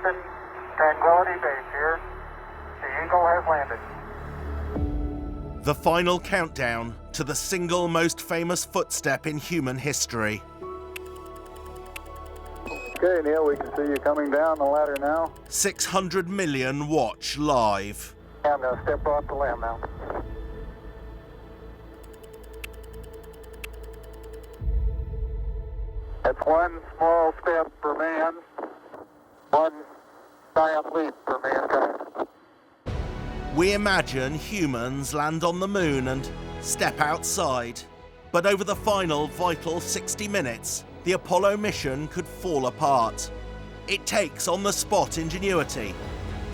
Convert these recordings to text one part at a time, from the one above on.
Houston, Tranquility Base here. The Eagle has landed. The final countdown to the single most famous footstep in human history. Okay, Neil, we can see you coming down the ladder now. 600 million watch live. I'm going to step off the limb now. That's one small step for man, one giant leap for mankind. We imagine humans land on the moon and step outside. But over the final vital 60 minutes, the Apollo mission could fall apart. It takes on-the-spot ingenuity,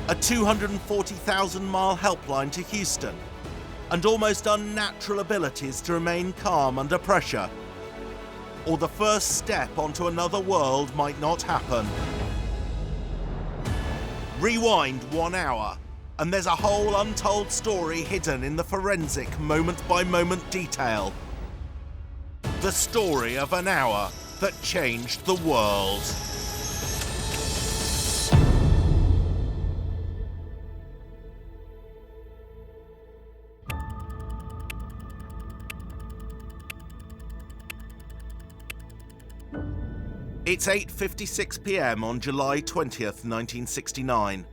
a 240,000-mile helpline to Houston, and almost unnatural abilities to remain calm under pressure, or the first step onto another world might not happen. Rewind 1 hour, and there's a whole untold story hidden in the forensic moment-by-moment detail. The story of an hour that changed the world. It's 8:56 p.m. on July 20th, 1969.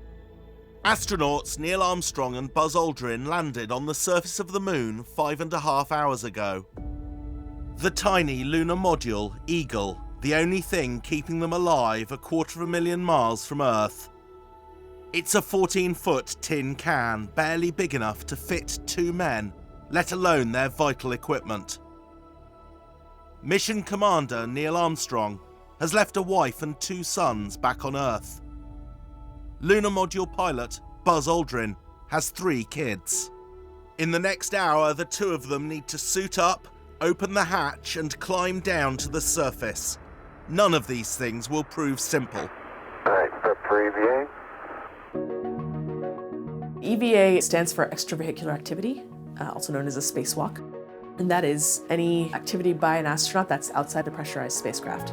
Astronauts Neil Armstrong and Buzz Aldrin landed on the surface of the moon 5.5 hours ago. The tiny lunar module, Eagle, the only thing keeping them alive 250,000 miles from Earth. It's a 14-foot tin can, barely big enough to fit 2 men, let alone their vital equipment. Mission Commander Neil Armstrong has left a wife and 2 sons back on Earth. Lunar Module pilot Buzz Aldrin has 3 kids. In the next hour, the 2 of them need to suit up, open the hatch and climb down to the surface. None of these things will prove simple. Alright, step for EVA. EVA stands for extravehicular activity, also known as a spacewalk. And that is any activity by an astronaut that's outside the pressurized spacecraft.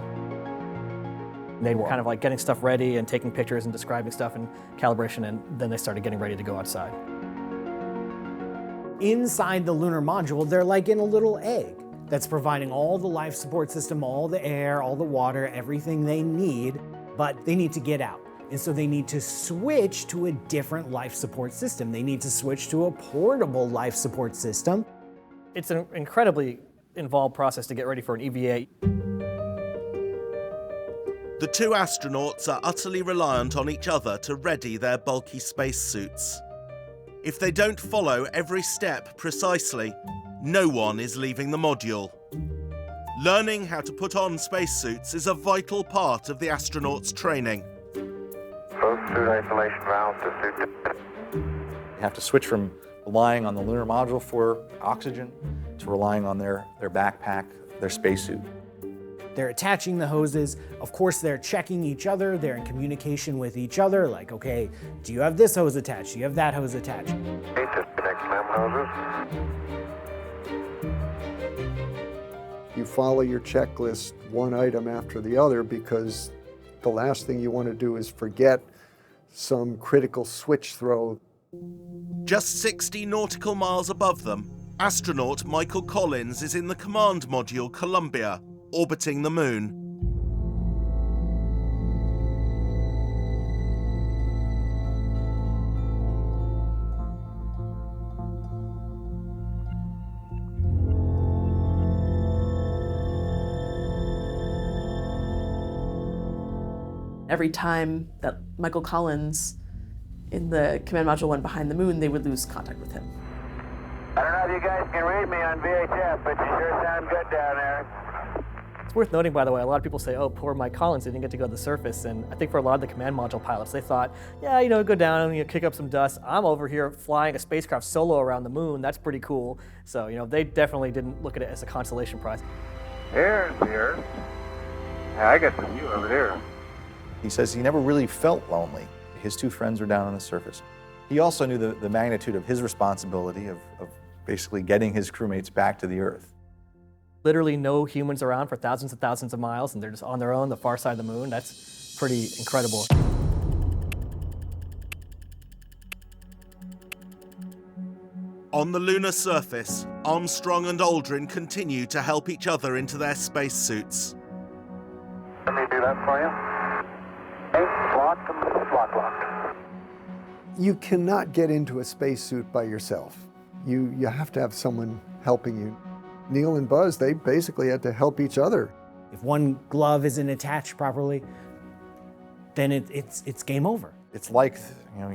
They were kind of like getting stuff ready and taking pictures and describing stuff and calibration, and then they started getting ready to go outside. Inside the lunar module, they're like in a little egg that's providing all the life support system, all the air, all the water, everything they need, but they need to get out. And so they need to switch to a different life support system. They need to switch to a portable life support system. It's an incredibly involved process to get ready for an EVA. The 2 astronauts are utterly reliant on each other to ready their bulky spacesuits. If they don't follow every step precisely, no one is leaving the module. Learning how to put on spacesuits is a vital part of the astronauts' training. Both suit isolation rounds to suit. You have to switch from relying on the lunar module for oxygen to relying on their backpack, their spacesuit. They're attaching the hoses. Of course, they're checking each other. They're in communication with each other. Like, okay, do you have this hose attached? Do you have that hose attached? Disconnect limb hoses. You follow your checklist one item after the other because the last thing you want to do is forget some critical switch throw. Just 60 nautical miles above them, astronaut Michael Collins is in the command module Columbia, orbiting the moon. Every time that Michael Collins in the command module went behind the moon, they would lose contact with him. I don't know if you guys can read me on VHF, but you sure sound good down there. It's worth noting, by the way, a lot of people say, oh, poor Mike Collins didn't get to go to the surface. And I think for a lot of the command module pilots, they thought, yeah, go down and kick up some dust. I'm over here flying a spacecraft solo around the moon. That's pretty cool. So, they definitely didn't look at it as a consolation prize. Here's here. I got some view over there. He says he never really felt lonely. His 2 friends were down on the surface. He also knew the magnitude of his responsibility of basically getting his crewmates back to the Earth. Literally no humans around for thousands and thousands of miles, and they're just on their own, the far side of the moon. That's pretty incredible. On the lunar surface, Armstrong and Aldrin continue to help each other into their spacesuits. Let me do that for you. Okay, locked and locked. You cannot get into a spacesuit by yourself. You have to have someone helping you. Neil and Buzz, they basically had to help each other. If one glove isn't attached properly, then it's game over. It's like,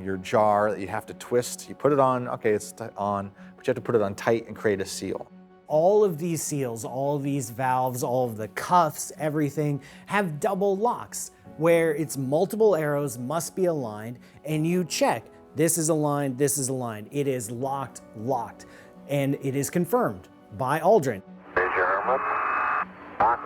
your jar that you have to twist. You put it on, okay, it's on, but you have to put it on tight and create a seal. All of these seals, all of these valves, all of the cuffs, everything have double locks where it's multiple arrows must be aligned, and you check, this is aligned, this is aligned. It is locked, and it is confirmed by Aldrin. Here's your helmet. Lock.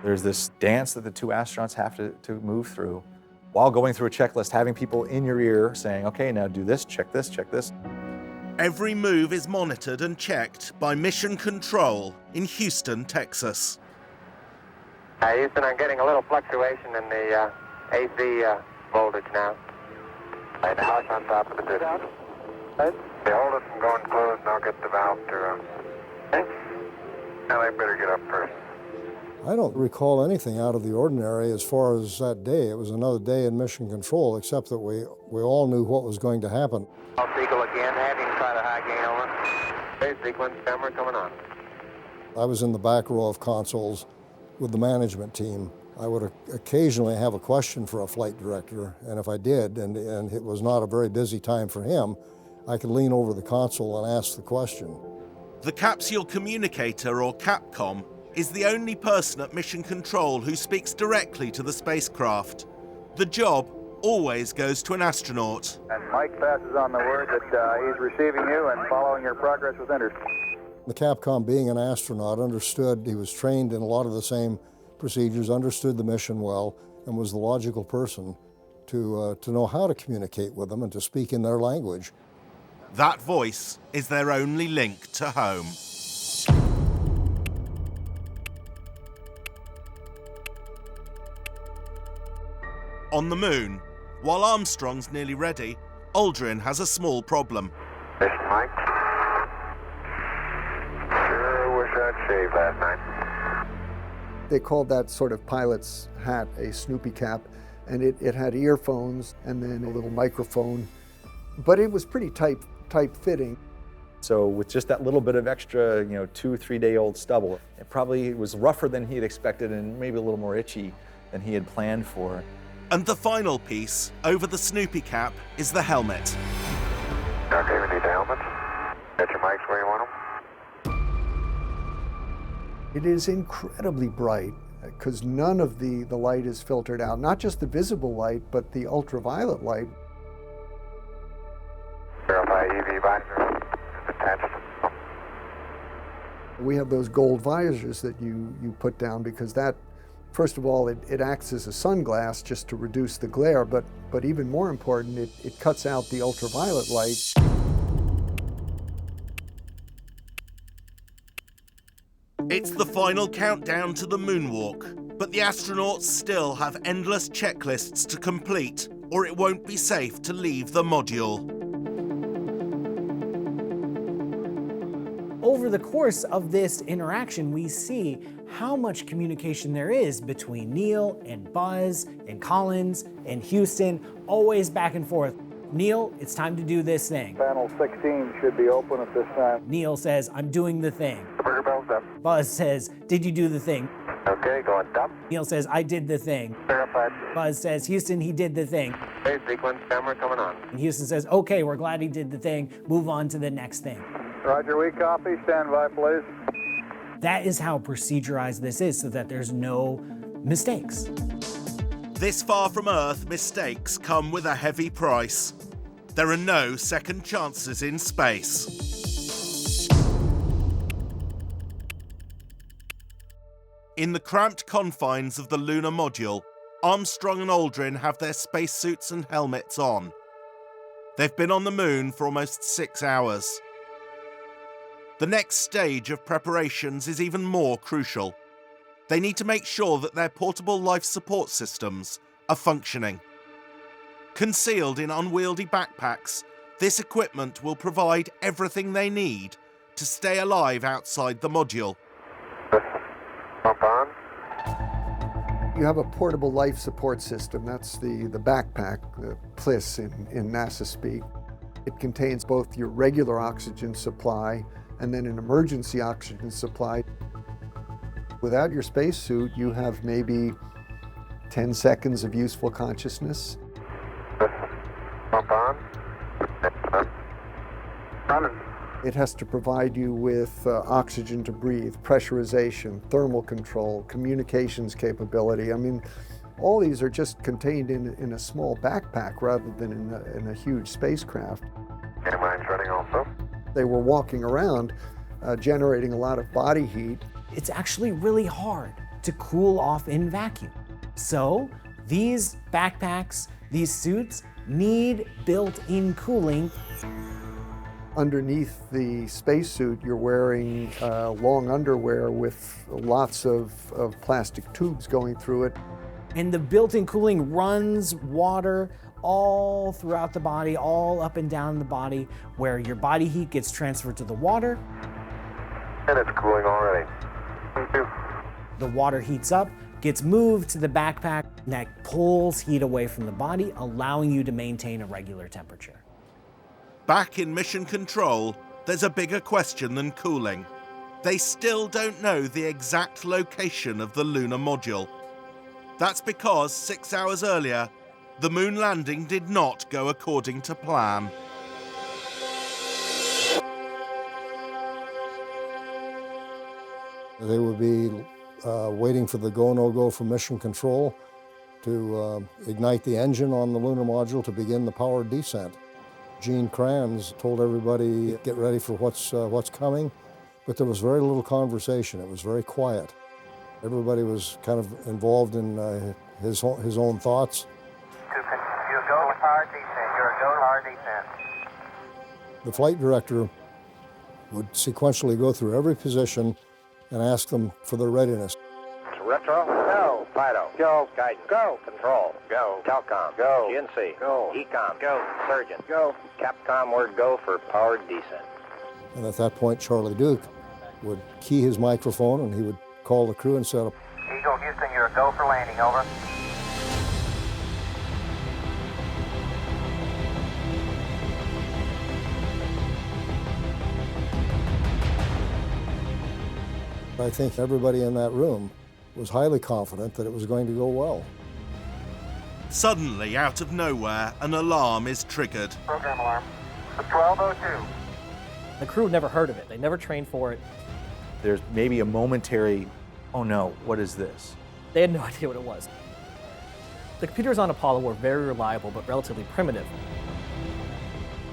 There's this dance that the two astronauts have to move through while going through a checklist, having people in your ear saying, okay, now do this, check this, check this. Every move is monitored and checked by Mission Control in Houston, Texas. Houston, I'm getting a little fluctuation in the AC voltage now. Right now it's on top of the good. They hold it from going closed and I'll get the valve to now they better get up first. I don't recall anything out of the ordinary as far as that day. It was another day in Mission Control, except that we all knew what was going to happen. Seagull again, heading try the high gain over. Phase sequence, camera coming on. I was in the back row of consoles with the management team. I would occasionally have a question for a flight director, and if I did, and it was not a very busy time for him, I could lean over the console and ask the question. The capsule communicator, or Capcom, is the only person at Mission Control who speaks directly to the spacecraft. The job always goes to an astronaut. And Mike passes on the word that he's receiving you and following your progress with interest. The Capcom, being an astronaut, understood, he was trained in a lot of the same procedures, understood the mission well, and was the logical person to know how to communicate with them and to speak in their language. That voice is their only link to home. On the moon, while Armstrong's nearly ready, Aldrin has a small problem. Mission Mike. Sure wish I'd shaved last night. They called that sort of pilot's hat a Snoopy cap, and it had earphones and then a little microphone, but it was pretty tight-fitting. So with just that little bit of extra, 2-3 day old stubble, it probably was rougher than he had expected and maybe a little more itchy than he had planned for. And the final piece, over the Snoopy cap, is the helmet. Okay, we need the helmet. Got your mics where you want them? It is incredibly bright because none of the light is filtered out, not just the visible light, but the ultraviolet light. Verify EV visor attached. We have those gold visors that you put down because that, first of all, it acts as a sunglass just to reduce the glare, but even more important, it cuts out the ultraviolet light. It's the final countdown to the moonwalk, but the astronauts still have endless checklists to complete, or it won't be safe to leave the module. Over the course of this interaction, we see how much communication there is between Neil and Buzz and Collins and Houston, always back and forth. Neil, it's time to do this thing. Panel 16 should be open at this time. Neil says, I'm doing the thing. The burger bell's up. Buzz says, did you do the thing? Okay, going up. Neil says, I did the thing. Verified. Buzz says, Houston, he did the thing. Phase sequence, camera coming on. And Houston says, okay, we're glad he did the thing. Move on to the next thing. Roger, we copy. Stand by, please. That is how procedurized this is so that there's no mistakes. This far from Earth, mistakes come with a heavy price. There are no second chances in space. In the cramped confines of the lunar module, Armstrong and Aldrin have their spacesuits and helmets on. They've been on the moon for almost 6 hours. The next stage of preparations is even more crucial. They need to make sure that their portable life support systems are functioning. Concealed in unwieldy backpacks, This equipment will provide everything they need to stay alive outside the module. Pump on. You have a portable life support system. That's the backpack, the PLIS in NASA speak. It contains both your regular oxygen supply and then an emergency oxygen supply. Without your spacesuit, you have maybe 10 seconds of useful consciousness. Pump on. Running. It has to provide you with oxygen to breathe, pressurization, thermal control, communications capability. I mean, all these are just contained in a small backpack rather than in a huge spacecraft. Air mines running also. They were walking around generating a lot of body heat. It's actually really hard to cool off in vacuum. So these backpacks, these suits, need built-in cooling. Underneath the spacesuit, you're wearing long underwear with lots of plastic tubes going through it. And the built-in cooling runs water all throughout the body, all up and down the body, where your body heat gets transferred to the water. And it's cooling already. The water heats up, gets moved to the backpack, and that pulls heat away from the body, allowing you to maintain a regular temperature. Back in mission control, there's a bigger question than cooling. They still don't know the exact location of the lunar module. That's because 6 hours earlier, the moon landing did not go according to plan. They would be waiting for the go, no-go from mission control to ignite the engine on the lunar module to begin the powered descent. Gene Kranz told everybody, get ready for what's coming, but there was very little conversation. It was very quiet. Everybody was kind of involved in his own thoughts. You go hard descent. You're a go hard descent. The flight director would sequentially go through every position and ask them for their readiness. Retro. Go. FIDO. Go. Guidance. Go. Control. Go. Telcom. Go. GNC. Go. ECOM. Go. Surgeon. Go. Capcom word go for powered descent. And at that point, Charlie Duke would key his microphone and he would call the crew and set up. Eagle Houston, you're a go for landing. Over. I think everybody in that room was highly confident that it was going to go well. Suddenly, out of nowhere, an alarm is triggered. Program alarm. The 1202. The crew never heard of it. They never trained for it. There's maybe a momentary, oh no, what is this? They had no idea what it was. The computers on Apollo were very reliable but relatively primitive.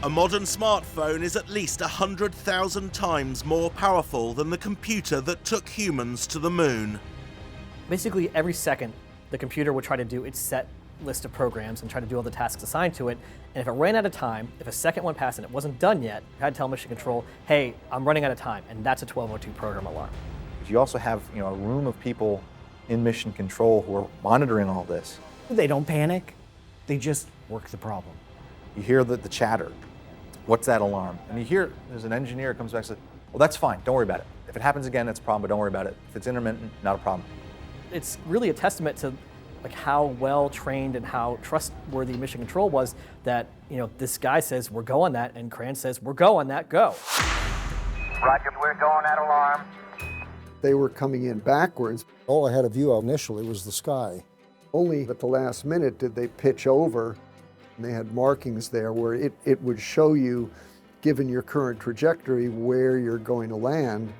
A modern smartphone is at least 100,000 times more powerful than the computer that took humans to the moon. Basically, every second, the computer would try to do its set list of programs and try to do all the tasks assigned to it. And if it ran out of time, if a second went past and it wasn't done yet, you had to tell mission control, hey, I'm running out of time. And that's a 1202 program alarm. You also have, a room of people in mission control who are monitoring all this. They don't panic, they just work the problem. You hear the chatter. What's that alarm? And you hear there's an engineer comes back and says, well, that's fine, don't worry about it. If it happens again, that's a problem, but don't worry about it. If it's intermittent, not a problem. It's really a testament to how well trained and how trustworthy mission control was that, this guy says, we're go on that, and Kranz says, we're go on that, go. Roger, we're going at alarm. They were coming in backwards. All I had a view of initially was the sky. Only at the last minute did they pitch over. And they had markings there where it would show you, given your current trajectory, where you're going to land.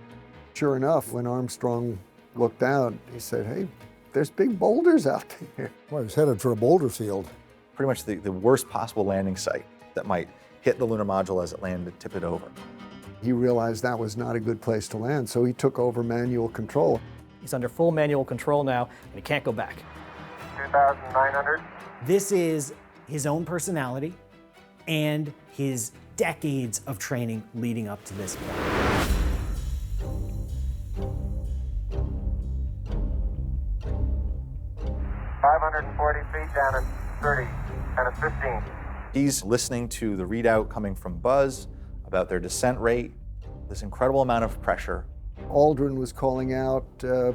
Sure enough, when Armstrong looked out, he said, hey, there's big boulders out there. Well, he was headed for a boulder field. Pretty much the worst possible landing site that might hit the lunar module as it landed, tip it over. He realized that was not a good place to land, so he took over manual control. He's under full manual control now, and he can't go back. 2,900. This is his own personality and his decades of training leading up to this point. .540 feet down at 30 and at 15. He's listening to the readout coming from Buzz about their descent rate, this incredible amount of pressure. Aldrin was calling out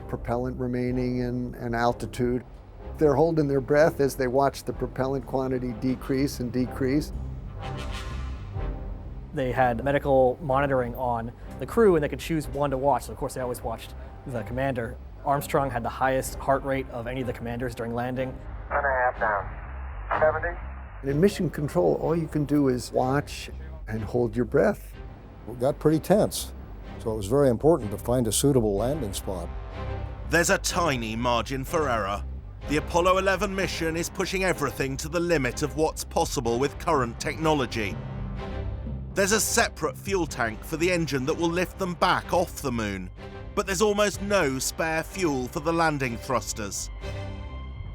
propellant remaining and altitude. They're holding their breath as they watch the propellant quantity decrease and decrease. They had medical monitoring on the crew, and they could choose one to watch. So of course they always watched the commander. Armstrong had the highest heart rate of any of the commanders during landing. 1.5 down. 70. In mission control, all you can do is watch and hold your breath. It got pretty tense, so it was very important to find a suitable landing spot. There's a tiny margin for error. The Apollo 11 mission is pushing everything to the limit of what's possible with current technology. There's a separate fuel tank for the engine that will lift them back off the moon, but there's almost no spare fuel for the landing thrusters.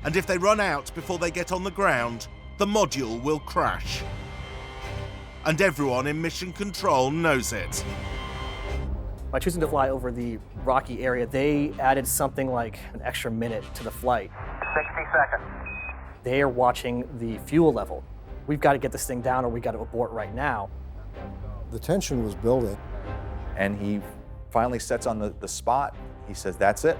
And if they run out before they get on the ground, the module will crash. And everyone in mission control knows it. By choosing to fly over the rocky area, they added something like an extra minute to the flight. 60 seconds. They are watching the fuel level. We've got to get this thing down or we've got to abort right now. The tension was building. And he finally sets on the spot. He says, that's it.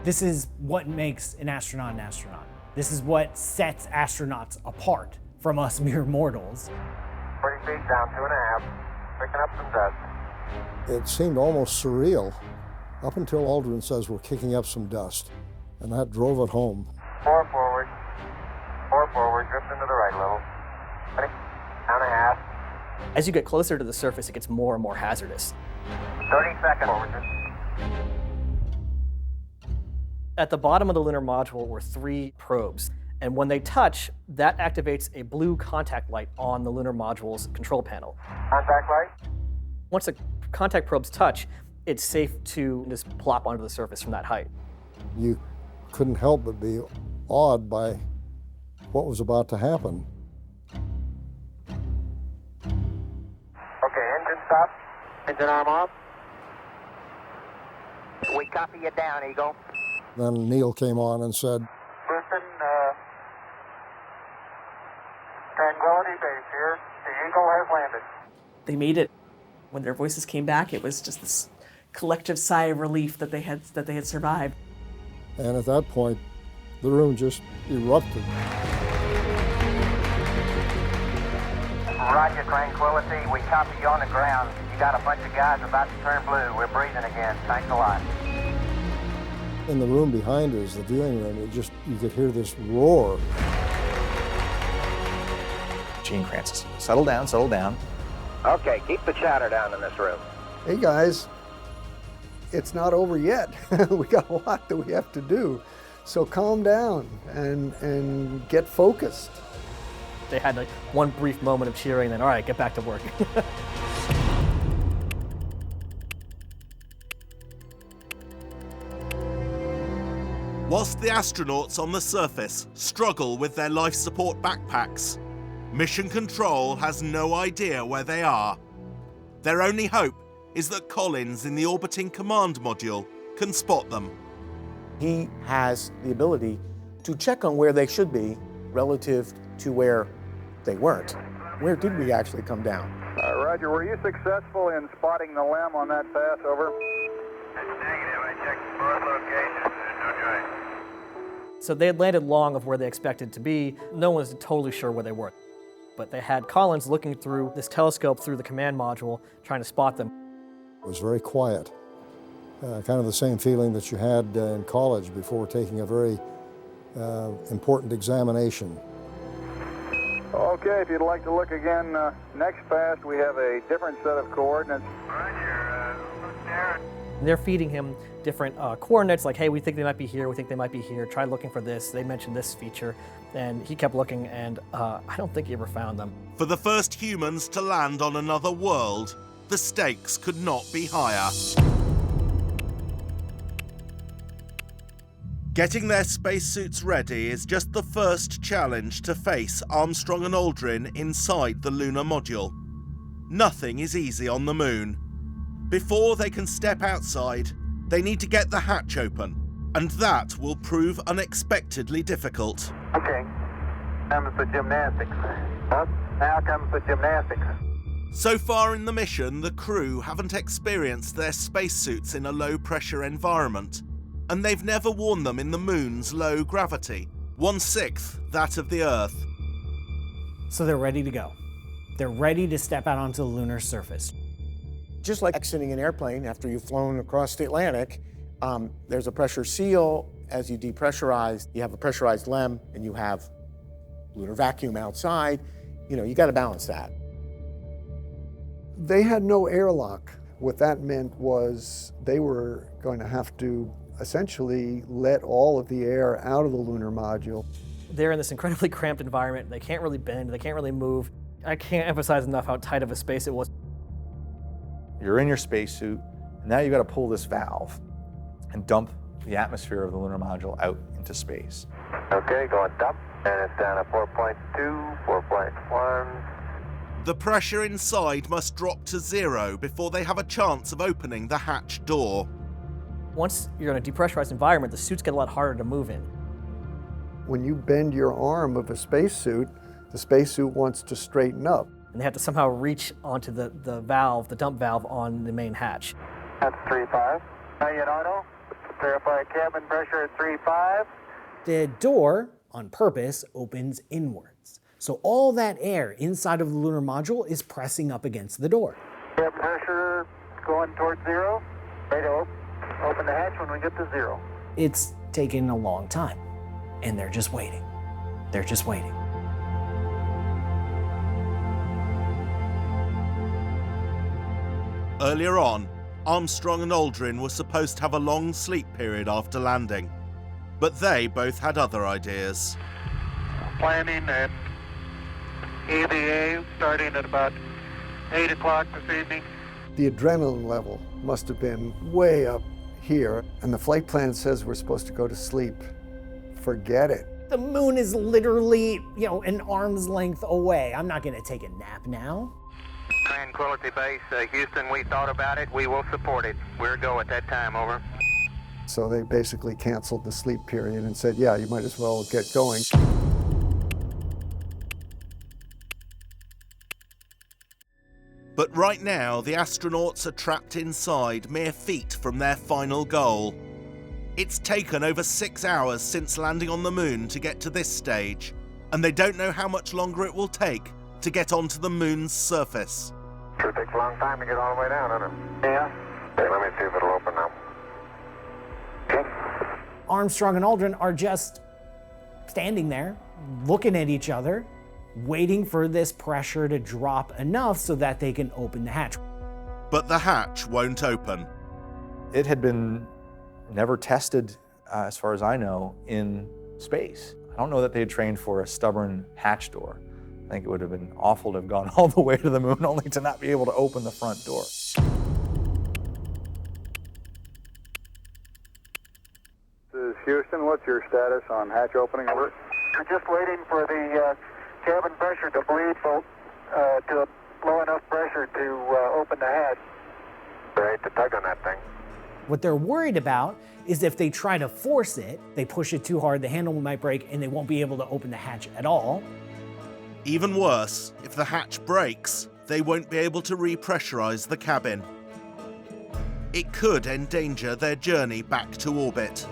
This is what makes an astronaut an astronaut. This is what sets astronauts apart from us mere mortals. 40 feet down, 2.5. Picking up some dust. It seemed almost surreal up until Aldrin says we're kicking up some dust, and that drove it home. 4 forward. 4 forward. Drift into the right a little. 20. Down 1/2. As you get closer to the surface, it gets more and more hazardous. 30 seconds. Forward. At the bottom of the lunar module were 3 probes, and when they touch, that activates a blue contact light on the lunar module's control panel. Contact light. Once the contact probes touch, it's safe to just plop onto the surface from that height. You couldn't help but be awed by what was about to happen. Okay, engine stop. Engine arm off. We copy you down, Eagle. Then Neil came on and said, Houston, Tranquility Base here. The Eagle has landed. They made it. When their voices came back, it was just this collective sigh of relief that they had survived. and at that point, the room just erupted. Roger, Tranquility. We copy you on the ground. You got a bunch of guys about to turn blue. We're breathing again. Thanks a lot. In the room behind us, the viewing room, you could hear this roar. Gene Kranz, settle down, settle down. Okay, keep the chatter down in this room. Hey guys, it's not over yet. We got a lot that we have to do. So calm down and get focused. They had like one brief moment of cheering, then all right, get back to work. Whilst the astronauts on the surface struggle with their life support backpacks, Mission Control has no idea where they are. Their only hope is that Collins in the orbiting command module can spot them. He has the ability to check on where they should be relative to where they weren't. Where did we actually come down? Roger, were you successful in spotting the LEM on that pass, over? Negative. I checked both locations. No joy. So they had landed long of where they expected to be. No one was totally sure where they were. But they had Collins looking through this telescope through the command module, trying to spot them. It was very quiet. Kind of the same feeling that you had in college before taking a very important examination. Okay, if you'd like to look again, next pass we have a different set of coordinates. Roger. There. And they're feeding him different coordinates, like, hey, we think they might be here, we think they might be here, try looking for this, they mentioned this feature. And he kept looking, and I don't think he ever found them. For the first humans to land on another world, the stakes could not be higher. Getting their spacesuits ready is just the first challenge to face Armstrong and Aldrin inside the lunar module. Nothing is easy on the moon. Before they can step outside, they need to get the hatch open, and that will prove unexpectedly difficult. Okay. Time for gymnastics. Now comes the gymnastics. So far in the mission, the crew haven't experienced their spacesuits in a low-pressure environment, and they've never worn them in the moon's low gravity, 1/6 that of the Earth. So they're ready to go. They're ready to step out onto the lunar surface. Just like exiting an airplane after you've flown across the Atlantic, there's a pressure seal. As you depressurize, you have a pressurized LEM and you have lunar vacuum outside. You got to balance that. They had no airlock. What that meant was they were going to have to essentially let all of the air out of the lunar module. They're in this incredibly cramped environment. They can't really bend, they can't really move. I can't emphasize enough how tight of a space it was. You're in your spacesuit, and now you've got to pull this valve and dump the atmosphere of the lunar module out into space. Okay, going dump, and it's down at 4.2, 4.1. The pressure inside must drop to 0 before they have a chance of opening the hatch door. Once you're in a depressurized environment, the suits get a lot harder to move in. When you bend your arm of a spacesuit, the spacesuit wants to straighten up. And they have to somehow reach onto the valve, the dump valve on the main hatch. That's 3.5. Union Auto, verify cabin pressure at 3.5. The door, on purpose, opens inwards. So all that air inside of the lunar module is pressing up against the door. Cabin pressure going towards 0. Ready to open the hatch when we get to 0. It's taken a long time, and they're just waiting. They're just waiting. Earlier on, Armstrong and Aldrin were supposed to have a long sleep period after landing, but they both had other ideas. Planning at EVA starting at about 8 o'clock this evening. The adrenaline level must have been way up here, and the flight plan says we're supposed to go to sleep. Forget it. The moon is literally, an arm's length away. I'm not gonna take a nap now. Tranquility Base, Houston, we thought about it. We will support it. We're a go at that time, over. So they basically canceled the sleep period and said, yeah, you might as well get going. But right now, the astronauts are trapped inside, mere feet from their final goal. It's taken over 6 hours since landing on the moon to get to this stage, and they don't know how much longer it will take to get onto the moon's surface. Sure takes a long time to get all the way down, doesn't it? Yeah. Okay, let me see if it'll open now. Okay. Armstrong and Aldrin are just standing there, looking at each other, waiting for this pressure to drop enough so that they can open the hatch. But the hatch won't open. It had been never tested, as far as I know, in space. I don't know that they had trained for a stubborn hatch door. I think it would have been awful to have gone all the way to the moon only to not be able to open the front door. This is Houston. What's your status on hatch opening? Over. We're just waiting for the cabin pressure to bleed to low enough pressure to open the hatch. Right, to tug on that thing. What they're worried about is if they try to force it, they push it too hard, the handle might break, and they won't be able to open the hatch at all. Even worse, if the hatch breaks, they won't be able to repressurize the cabin. It could endanger their journey back to orbit.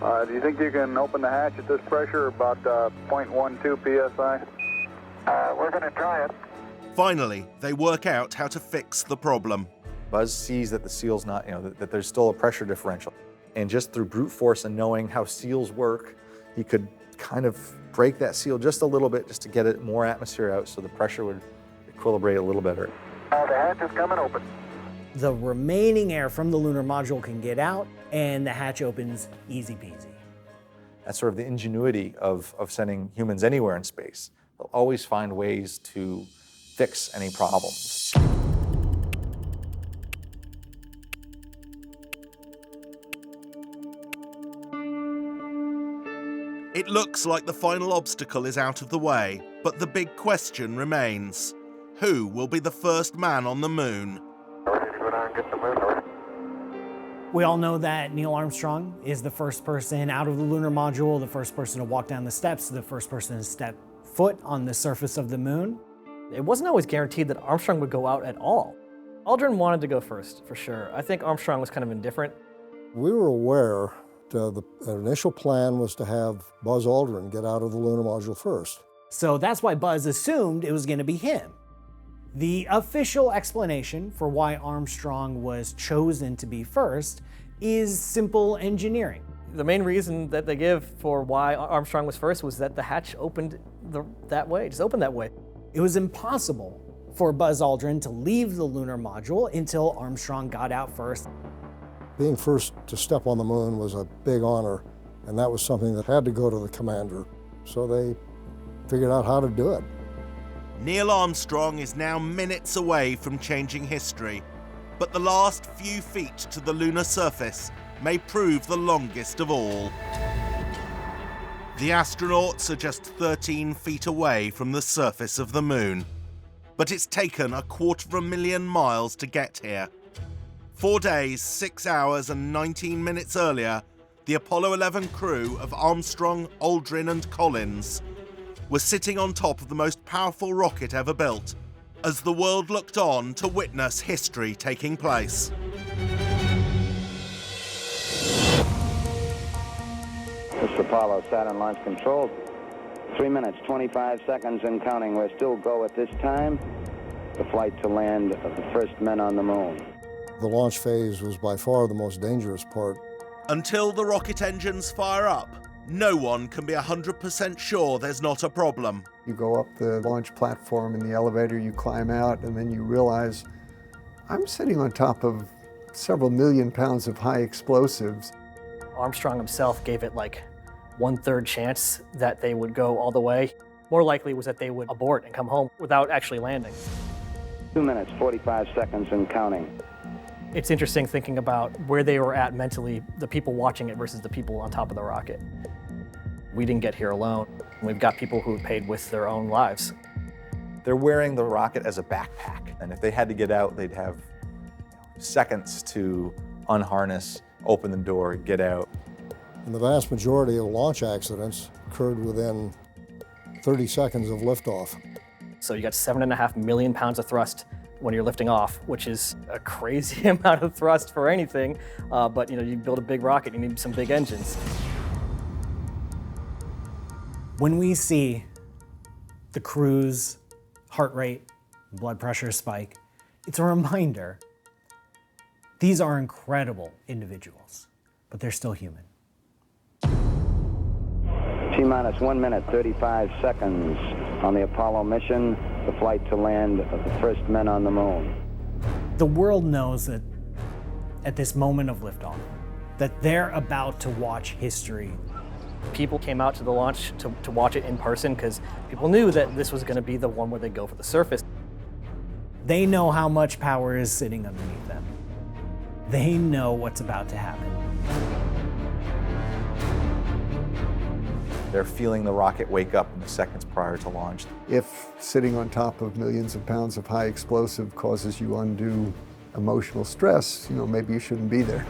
Do you think you can open the hatch at this pressure, about 0.12 psi? We're going to try it. Finally, they work out how to fix the problem. Buzz sees that the seal's not, that there's still a pressure differential. And just through brute force and knowing how seals work, he could kind of break that seal just a little bit just to get it more atmosphere out so the pressure would equilibrate a little better. The hatch is coming open. The remaining air from the lunar module can get out, and the hatch opens easy peasy. That's sort of the ingenuity of sending humans anywhere in space. They'll always find ways to fix any problems. It looks like the final obstacle is out of the way, but the big question remains. Who will be the first man on the moon? We all know that Neil Armstrong is the first person out of the lunar module, the first person to walk down the steps, the first person to step foot on the surface of the moon. It wasn't always guaranteed that Armstrong would go out at all. Aldrin wanted to go first, for sure. I think Armstrong was kind of indifferent. We were aware the initial plan was to have Buzz Aldrin get out of the lunar module first. So that's why Buzz assumed it was going to be him. The official explanation for why Armstrong was chosen to be first is simple engineering. The main reason that they give for why Armstrong was first was that the hatch opened that way, just opened that way. It was impossible for Buzz Aldrin to leave the lunar module until Armstrong got out first. Being first to step on the moon was a big honor, and that was something that had to go to the commander. So they figured out how to do it. Neil Armstrong is now minutes away from changing history, but the last few feet to the lunar surface may prove the longest of all. The astronauts are just 13 feet away from the surface of the moon, but it's taken 250,000 miles to get here. 4 days, 6 hours and 19 minutes earlier, the Apollo 11 crew of Armstrong, Aldrin and Collins was sitting on top of the most powerful rocket ever built, as the world looked on to witness history taking place. This is Apollo, Saturn Launch Control. 3 minutes, 25 seconds and counting. We're still go at this time. The flight to land of the first men on the moon. The launch phase was by far the most dangerous part. Until the rocket engines fire up, no one can be 100% sure there's not a problem. You go up the launch platform in the elevator, you climb out, and then you realize, I'm sitting on top of several million pounds of high explosives. Armstrong himself gave it like 1/3 chance that they would go all the way. More likely was that they would abort and come home without actually landing. 2 minutes, 45 seconds and counting. It's interesting thinking about where they were at mentally, the people watching it versus the people on top of the rocket. We didn't get here alone. We've got people who paid with their own lives. They're wearing the rocket as a backpack, and if they had to get out, they'd have seconds to unharness, open the door, get out. And the vast majority of launch accidents occurred within 30 seconds of liftoff. So you got 7.5 million pounds of thrust when you're lifting off, which is a crazy amount of thrust for anything. But you build a big rocket, you need some big engines. When we see the crew's heart rate, blood pressure spike, it's a reminder these are incredible individuals, but they're still human. T-minus 1 minute, 35 seconds on the Apollo mission, the flight to land of the first men on the moon. The world knows that at this moment of liftoff, that they're about to watch history. People came out to the launch to watch it in person because people knew that this was going to be the one where they go for the surface. They know how much power is sitting underneath them. They know what's about to happen. They're feeling the rocket wake up in the seconds prior to launch. If sitting on top of millions of pounds of high explosive causes you undue emotional stress, maybe you shouldn't be there.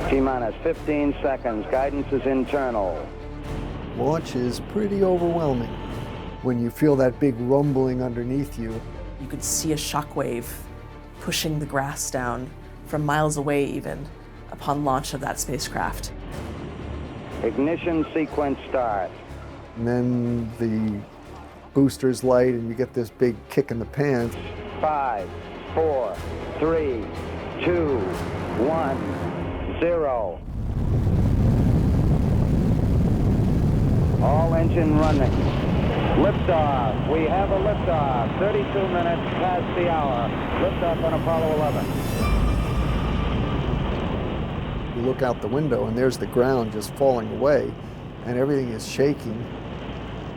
T-minus 15 seconds, guidance is internal. Launch is pretty overwhelming. When you feel that big rumbling underneath you, You could see a shockwave pushing the grass down from miles away even upon launch of that spacecraft. Ignition sequence start. and then the boosters light and you get this big kick in the pants. 5, 4, 3, 2, 1, 0. All engine running. Liftoff. We have a liftoff. 32 minutes past the hour. Liftoff on Apollo 11. You look out the window and there's the ground just falling away and everything is shaking.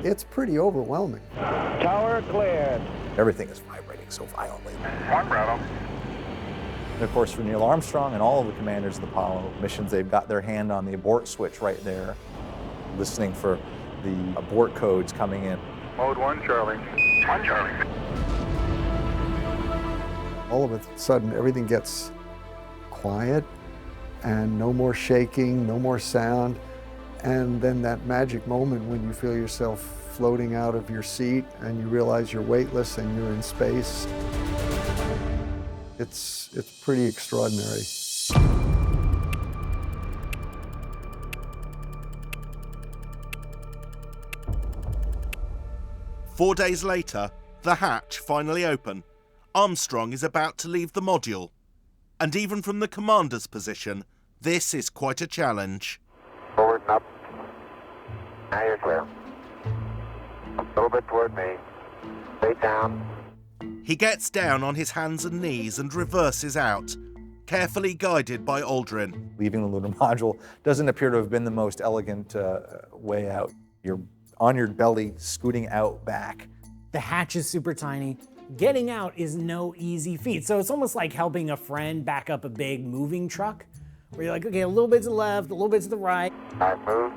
It's pretty overwhelming. Tower cleared. Everything is vibrating so violently. One Bravo. And of course, for Neil Armstrong and all of the commanders of the Apollo missions, they've got their hand on the abort switch right there, listening for the abort codes coming in. Mode 1 Charlie. 1 Charlie. All of a sudden, everything gets quiet and no more shaking, no more sound. And then that magic moment when you feel yourself floating out of your seat and you realize you're weightless and you're in space. It's pretty extraordinary. Four days later, the hatch finally open. Armstrong is about to leave the module. And even from the commander's position, this is quite a challenge. Forward and up. Now you're clear. A little bit toward me. Stay down. He gets down on his hands and knees and reverses out, carefully guided by Aldrin. Leaving the lunar module doesn't appear to have been the most elegant way out. You're on your belly, scooting out back. The hatch is super tiny. Getting out is no easy feat. So it's almost like helping a friend back up a big moving truck, where you're like, okay, a little bit to the left, a little bit to the right. All right, move.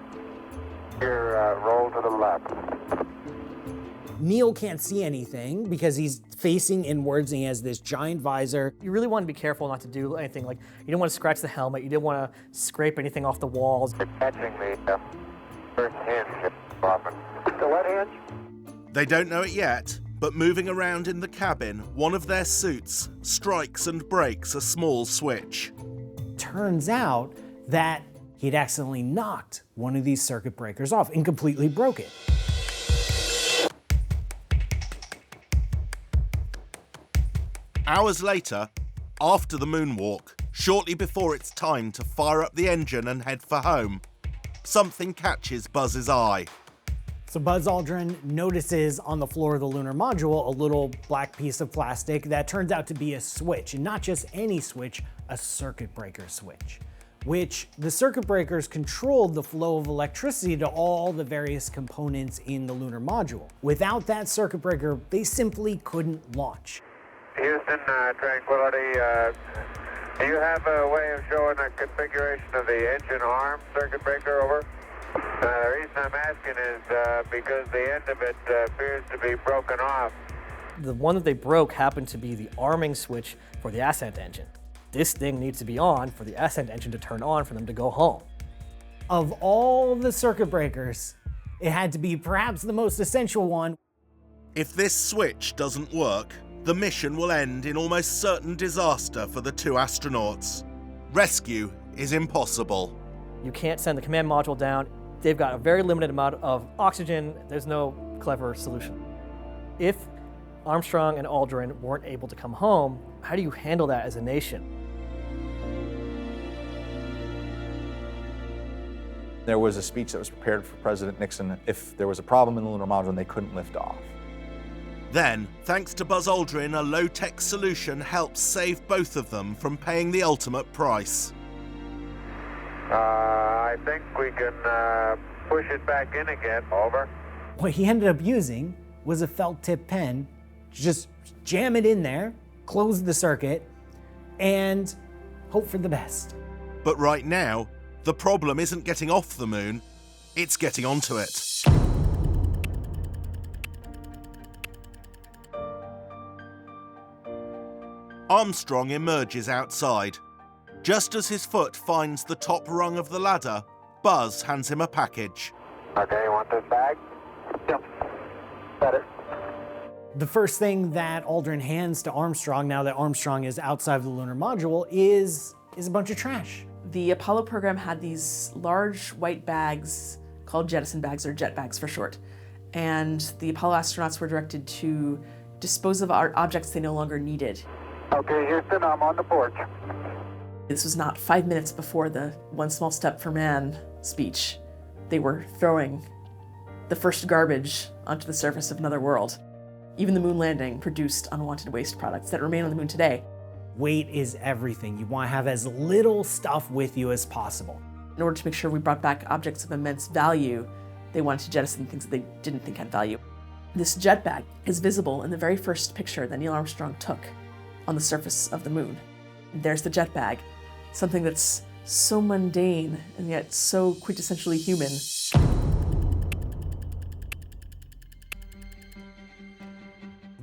Here, roll to the left. Neil can't see anything because he's facing inwards and he has this giant visor. You really want to be careful not to do anything. Like, you don't want to scratch the helmet, you didn't want to scrape anything off the walls. You're catching the first hinge, Bobbin. The what hinge? They don't know it yet, but moving around in the cabin, one of their suits strikes and breaks a small switch. Turns out that he'd accidentally knocked one of these circuit breakers off and completely broke it. Hours later, after the moonwalk, shortly before it's time to fire up the engine and head for home, something catches Buzz's eye. So Buzz Aldrin notices on the floor of the lunar module a little black piece of plastic that turns out to be a switch, and not just any switch, a circuit breaker switch, which the circuit breakers controlled the flow of electricity to all the various components in the lunar module. Without that circuit breaker, they simply couldn't launch. Houston, Tranquility, do you have a way of showing a configuration of the engine arm circuit breaker, over? The reason I'm asking is because the end of it appears to be broken off. The one that they broke happened to be the arming switch for the ascent engine. This thing needs to be on for the ascent engine to turn on for them to go home. Of all the circuit breakers, it had to be perhaps the most essential one. If this switch doesn't work, the mission will end in almost certain disaster for the two astronauts. Rescue is impossible. You can't send the command module down. They've got a very limited amount of oxygen. There's no clever solution. If Armstrong and Aldrin weren't able to come home, how do you handle that as a nation? There was a speech that was prepared for President Nixon if there was a problem in the lunar module and they couldn't lift off. Then, thanks to Buzz Aldrin, a low-tech solution helps save both of them from paying the ultimate price. I think we can push it back in again, over. What he ended up using was a felt tip pen. Just jam it in there, close the circuit, and hope for the best. But right now, the problem isn't getting off the moon, it's getting onto it. Armstrong emerges outside. Just as his foot finds the top rung of the ladder, Buzz hands him a package. Okay, you want this bag? Yep. Got it. The first thing that Aldrin hands to Armstrong, now that Armstrong is outside of the lunar module, is a bunch of trash. The Apollo program had these large white bags called jettison bags, or jet bags for short. And the Apollo astronauts were directed to dispose of objects they no longer needed. Okay, Houston, I'm on the porch. This was not 5 minutes before the One Small Step for Man speech. They were throwing the first garbage onto the surface of another world. Even the moon landing produced unwanted waste products that remain on the moon today. Weight is everything. You want to have as little stuff with you as possible. In order to make sure we brought back objects of immense value, they wanted to jettison things that they didn't think had value. This jet bag is visible in the very first picture that Neil Armstrong took on the surface of the moon. There's the jet bag, something that's so mundane and yet so quintessentially human.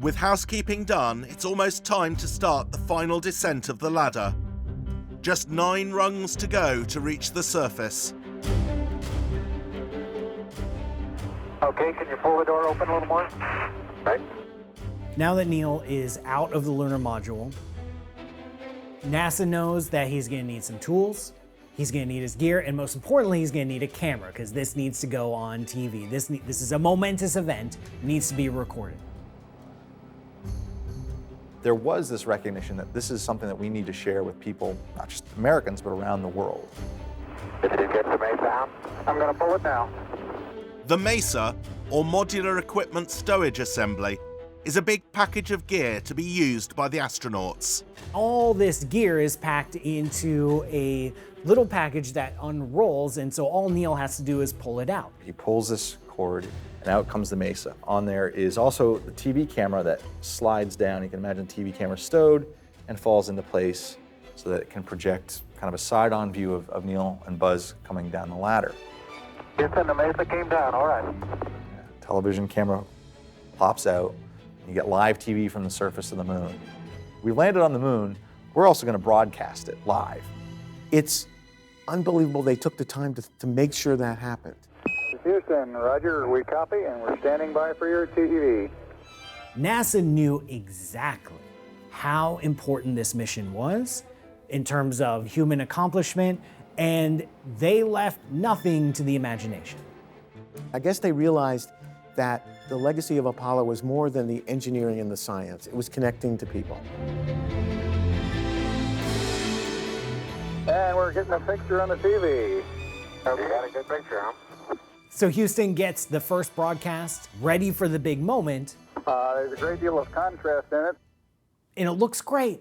With housekeeping done, it's almost time to start the final descent of the ladder. Just 9 rungs to go to reach the surface. Okay, can you pull the door open a little more? Right. Now that Neil is out of the lunar module, NASA knows that he's gonna need some tools, he's gonna need his gear, and most importantly, he's gonna need a camera, because this needs to go on TV. This is a momentous event, it needs to be recorded. There was this recognition that this is something that we need to share with people, not just Americans, but around the world. Did you get the Mesa out? I'm gonna pull it now. The Mesa, or Modular Equipment Stowage Assembly, is a big package of gear to be used by the astronauts. All this gear is packed into a little package that unrolls, and so all Neil has to do is pull it out. He pulls this cord, and out comes the Mesa. On there is also the TV camera that slides down. You can imagine the TV camera stowed and falls into place so that it can project kind of a side-on view of Neil and Buzz coming down the ladder. Houston, the Mesa came down, all right. Television camera pops out. You get live TV from the surface of the moon. We landed on the moon. We're also going to broadcast it live. It's unbelievable they took the time to make sure that happened. Houston, Roger, we copy and we're standing by for your TV. NASA knew exactly how important this mission was in terms of human accomplishment, and they left nothing to the imagination. I guess they realized that the legacy of Apollo was more than the engineering and the science. It was connecting to people. And we're getting a picture on the TV. Okay, you got a good picture, huh? So Houston gets the first broadcast ready for the big moment, There's a great deal of contrast in it, and it looks great,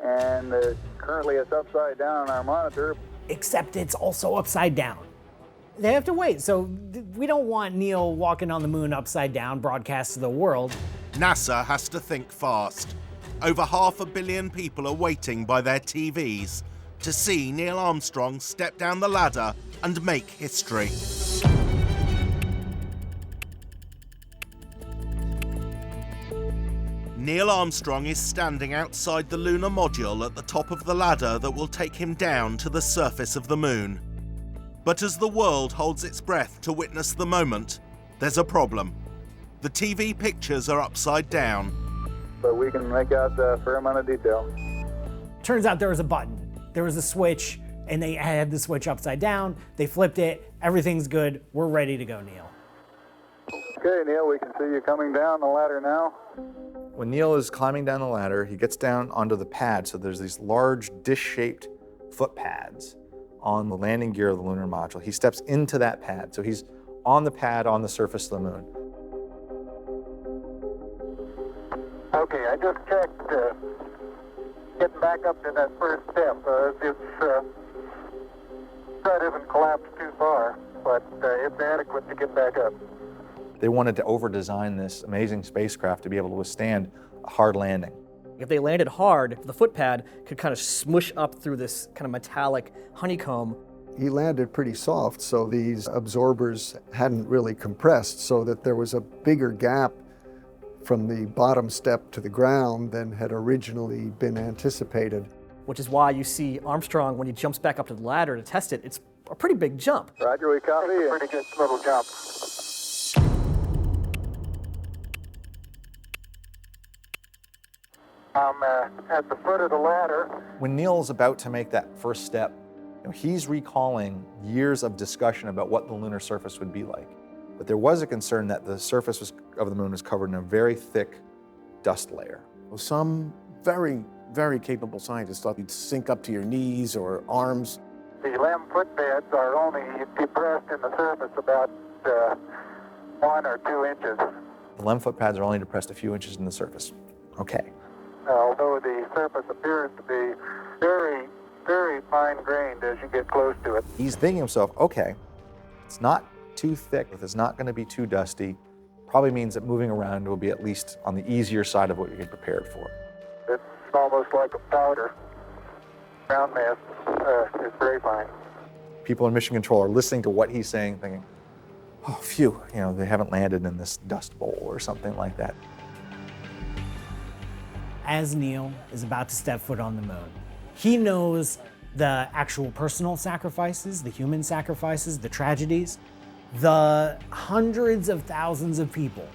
and currently it's upside down on our monitor. except it's also upside down. They have to wait, so we don't want Neil walking on the moon upside down broadcast to the world. NASA has to think fast. Over 500 million people are waiting by their TVs to see Neil Armstrong step down the ladder and make history. Neil Armstrong is standing outside the lunar module at the top of the ladder that will take him down to the surface of the moon. But as the world holds its breath to witness the moment, there's a problem. The TV pictures are upside down. But we can make out a fair amount of detail. Turns out there was a button, there was a switch, and they had the switch upside down. They flipped it, everything's good, we're ready to go, Neil. Okay, Neil, we can see you coming down the ladder now. When Neil is climbing down the ladder, he gets down onto the pad. So there's these large dish-shaped foot pads on the landing gear of the lunar module. He steps into that pad. So he's on the pad on the surface of the moon. Okay, I just checked getting back up to that first step. That isn't collapsed too far, but it's adequate to get back up. They wanted to over-design this amazing spacecraft to be able to withstand a hard landing. If they landed hard, the foot pad could kind of smush up through this kind of metallic honeycomb. He landed pretty soft, so these absorbers hadn't really compressed, so that there was a bigger gap from the bottom step to the ground than had originally been anticipated. Which is why you see Armstrong, when he jumps back up to the ladder to test it, it's a pretty big jump. Roger, we copy. Pretty good little jump. I'm at the foot of the ladder. When Neil's about to make that first step, he's recalling years of discussion about what the lunar surface would be like. But there was a concern that the surface of the moon was covered in a very thick dust layer. Some very, very capable scientists thought you'd sink up to your knees or arms. The LEM footbeds are only depressed in the surface about 1 or 2 inches. The LEM foot pads are only depressed a few inches in the surface. Okay. Although the surface appears to be very, very fine-grained as you get close to it. He's thinking to himself, okay, it's not too thick, it's not going to be too dusty. Probably means that moving around will be at least on the easier side of what you get prepared for. It's almost like a powder. Ground mass is very fine. People in mission control are listening to what he's saying, thinking, oh, phew, they haven't landed in this dust bowl or something like that. As Neil is about to step foot on the moon, he knows the actual personal sacrifices, the human sacrifices, the tragedies, The hundreds of thousands of people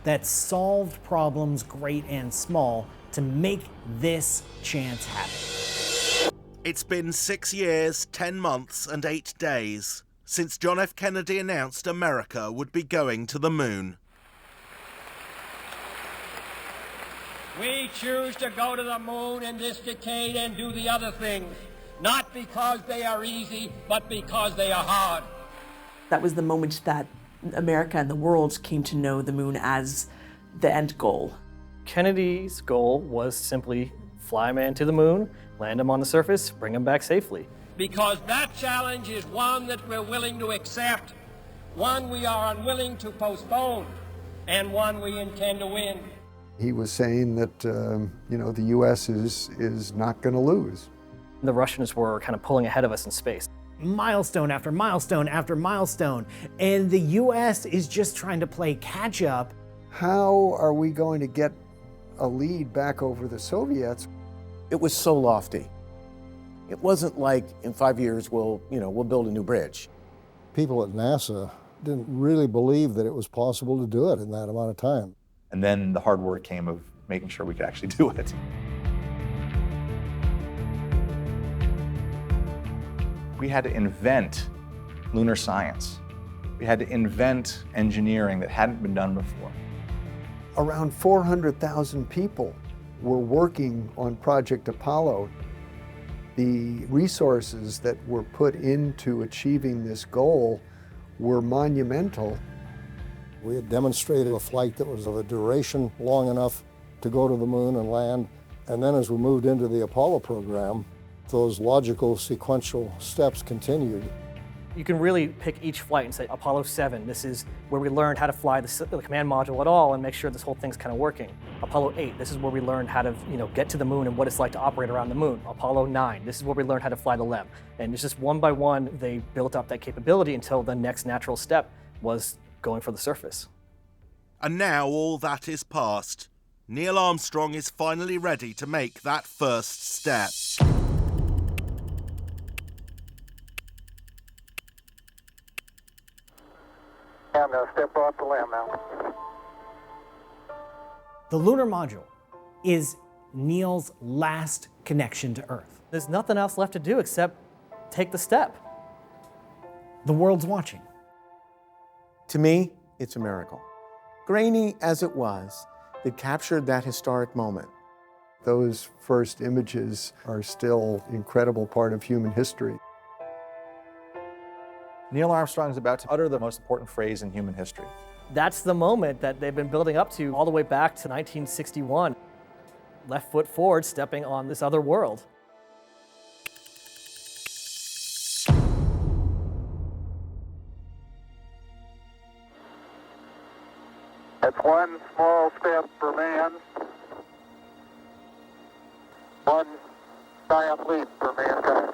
that solved problems great and small to make this chance happen. It's been 6 years, 10 months, and 8 days since John F. Kennedy announced America would be going to the moon. We choose to go to the moon in this decade and do the other things, not because they are easy, but because they are hard. That was the moment that America and the world came to know the moon as the end goal. Kennedy's goal was simply fly a man to the moon, land him on the surface, bring him back safely. Because that challenge is one that we're willing to accept, one we are unwilling to postpone, and one we intend to win. He was saying that, the U.S. is not going to lose. The Russians were kind of pulling ahead of us in space. Milestone after milestone after milestone, and the U.S. is just trying to play catch up. How are we going to get a lead back over the Soviets? It was so lofty. It wasn't like in 5 years we'll build a new bridge. People at NASA didn't really believe that it was possible to do it in that amount of time. And then the hard work came of making sure we could actually do it. We had to invent lunar science. We had to invent engineering that hadn't been done before. Around 400,000 people were working on Project Apollo. The resources that were put into achieving this goal were monumental. We had demonstrated a flight that was of a duration long enough to go to the moon and land. And then as we moved into the Apollo program, those logical sequential steps continued. You can really pick each flight and say, Apollo 7, this is where we learned how to fly the command module at all and make sure this whole thing's kind of working. Apollo 8, this is where we learned how to get to the moon and what it's like to operate around the moon. Apollo 9, this is where we learned how to fly the LEM. And it's just one by one, they built up that capability until the next natural step was going for the surface. And now all that is past. Neil Armstrong is finally ready to make that first step. I'm going to step off the limb now. The lunar module is Neil's last connection to Earth. There's nothing else left to do except take the step. The world's watching. To me, it's a miracle. Grainy as it was, it captured that historic moment. Those first images are still an incredible part of human history. Neil Armstrong is about to utter the most important phrase in human history. That's the moment that they've been building up to all the way back to 1961. Left foot forward, stepping on this other world. That's one small step for man, one giant leap for mankind.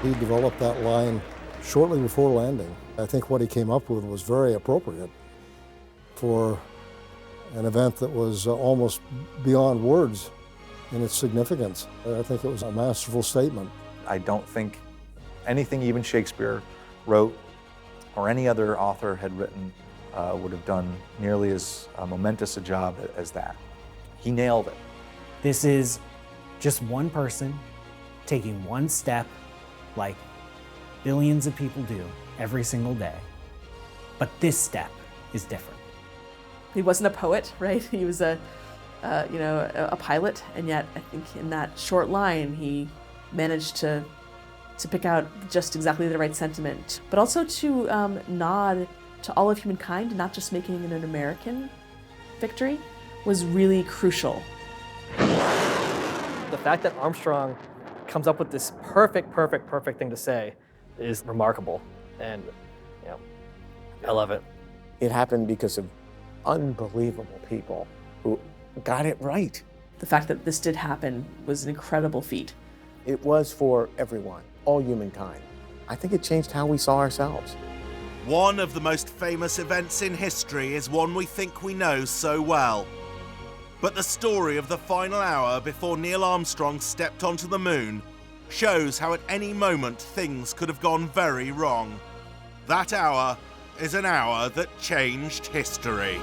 He developed that line shortly before landing. I think what he came up with was very appropriate for an event that was almost beyond words in its significance. I think it was a masterful statement. I don't think anything even Shakespeare wrote or any other author had written would have done nearly as momentous a job as that. He nailed it. This is just one person taking one step like billions of people do every single day. But this step is different. He wasn't a poet, right? He was a pilot, and yet I think in that short line he managed to pick out just exactly the right sentiment, but also to nod to all of humankind, not just making it an American victory, was really crucial. The fact that Armstrong comes up with this perfect thing to say is remarkable, and I love it. It happened because of unbelievable people who got it right. The fact that this did happen was an incredible feat. It was for everyone, all humankind. I think it changed how we saw ourselves. One of the most famous events in history is one we think we know so well. But the story of the final hour before Neil Armstrong stepped onto the moon shows how at any moment things could have gone very wrong. That hour is an hour that changed history.